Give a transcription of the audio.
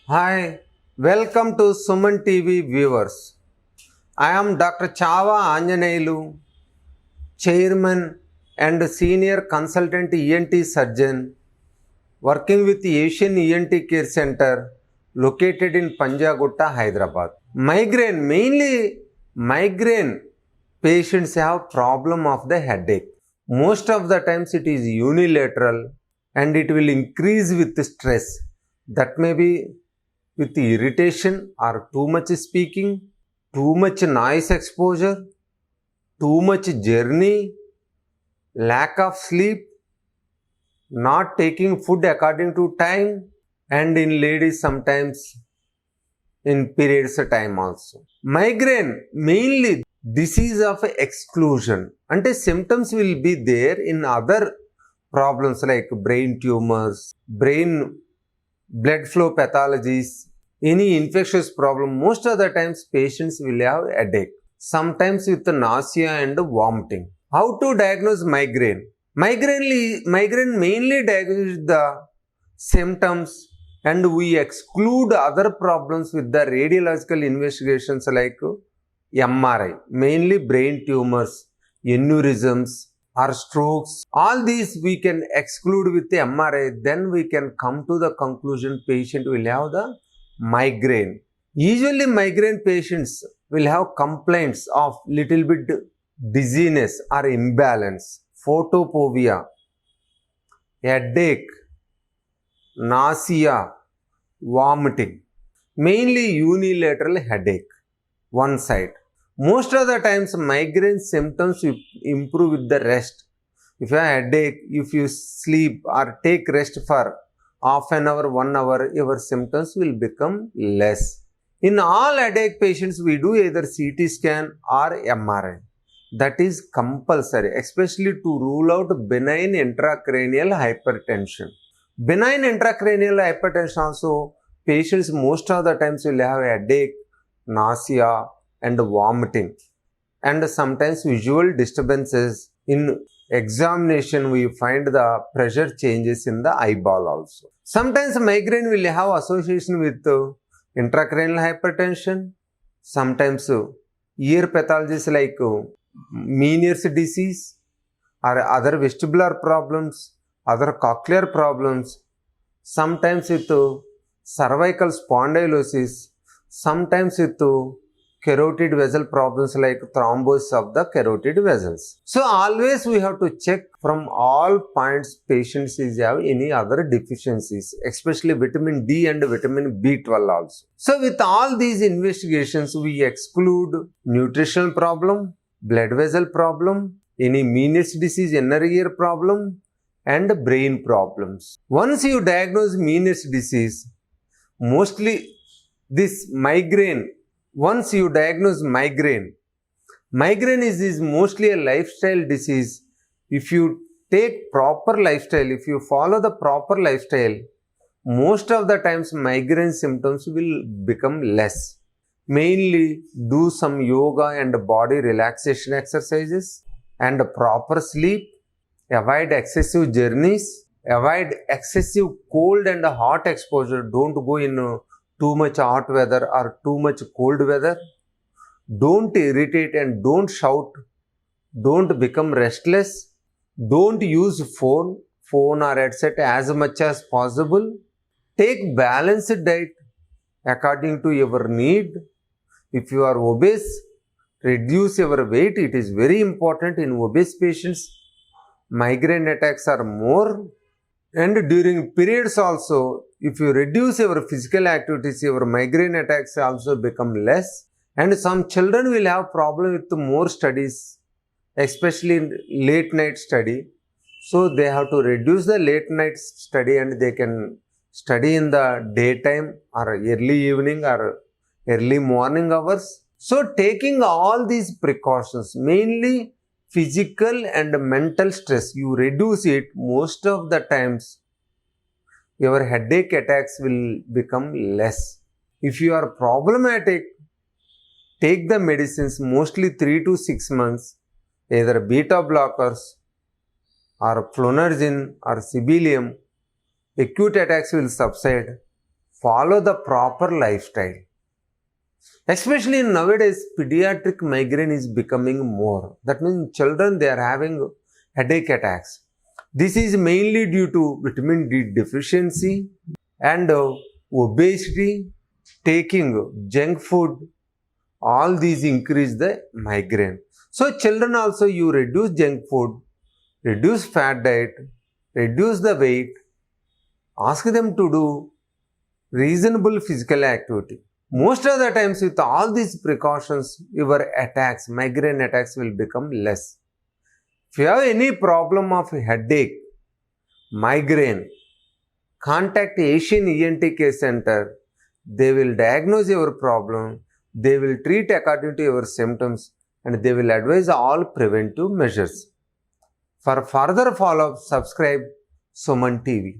Hi, welcome to Suman TV viewers. I am Dr. C Anjaneyulu, Chairman and Senior Consultant ENT Surgeon, working with the Asian ENT Care Center located in Panjagutta, Hyderabad. Migraine patients have problem of the headache. Most of the times it is unilateral and it will increase with stress. That may be with irritation or too much speaking, too much noise exposure, too much journey, lack of sleep, not taking food according to time, and in ladies sometimes in periods time also. Migraine mainly disease of exclusion. Ante symptoms will be there in other problems like brain tumors, brain blood flow pathologies, any infectious problem. Most of the times patients will have headache, sometimes with nausea and vomiting. How to diagnose migraine? Migraine mainly diagnoses the symptoms and we exclude other problems with the radiological investigations like MRI, mainly brain tumors, aneurysms, or strokes. All these we can exclude with the MRI. Then we can come to the conclusion patient will have the migraine. Usually migraine patients will have complaints of little bit dizziness or imbalance, photophobia, headache, nausea, vomiting. Mainly unilateral headache, one side. Most of the times migraine symptoms improve with the rest. If you have headache, if you sleep or take rest for half an hour, 1 hour, your symptoms will become less. In all headache patients, we do either CT scan or MRI. That is compulsory, especially to rule out benign intracranial hypertension. Benign intracranial hypertension also, patients most of the times will have headache, nausea, and vomiting, and sometimes visual disturbances. In examination we find the pressure changes in the eyeball also. Sometimes migraine will have association with intracranial hypertension, sometimes ear pathologies like Meniere's disease or other vestibular problems, other cochlear problems, sometimes with cervical spondylosis, sometimes with carotid vessel problems like thrombosis of the carotid vessels. So always we have to check from all points patients is have any other deficiencies, especially vitamin D and vitamin B12 also. So with all these investigations we exclude nutritional problem, blood vessel problem, any Meniere's disease, inner ear problem, and brain problems. Once you diagnose Meniere's disease, mostly this migraine, once you diagnose migraine is mostly a lifestyle disease. If you take proper lifestyle, if you follow the proper lifestyle, most of the times migraine symptoms will become less. Mainly do some yoga and body relaxation exercises and proper sleep, avoid excessive journeys, avoid excessive cold and hot exposure. Don't go in too much hot weather or too much cold weather. Don't irritate and don't shout. Don't become restless. Don't use phone or headset as much as possible. Take balanced diet according to your need. If you are obese, reduce your weight. It is very important in obese patients. Migraine attacks are more. And during periods also, if you reduce your physical activities, your migraine attacks also become less. And some children will have problem with more studies, especially in late night study. So they have to reduce the late night study and they can study in the daytime or early evening or early morning hours. So taking all these precautions, mainly physical and mental stress, you reduce it, most of the times your headache attacks will become less. If you are problematic, take the medicines mostly 3 to 6 months, either beta blockers or flunarizine or sibelium, acute attacks will subside. Follow the proper lifestyle. Especially nowadays, pediatric migraine is becoming more. That means children, they are having headache attacks. This is mainly due to vitamin D deficiency and obesity, taking junk food. All these increase the migraine. So children also, you reduce junk food, reduce fat diet, reduce the weight, ask them to do reasonable physical activity. Most of the times with all these precautions, your attacks, migraine attacks will become less. If you have any problem of headache, migraine, contact Asian ENT Care Center. They will diagnose your problem, they will treat according to your symptoms, and they will advise all preventive measures. For further follow-up, subscribe Suman TV.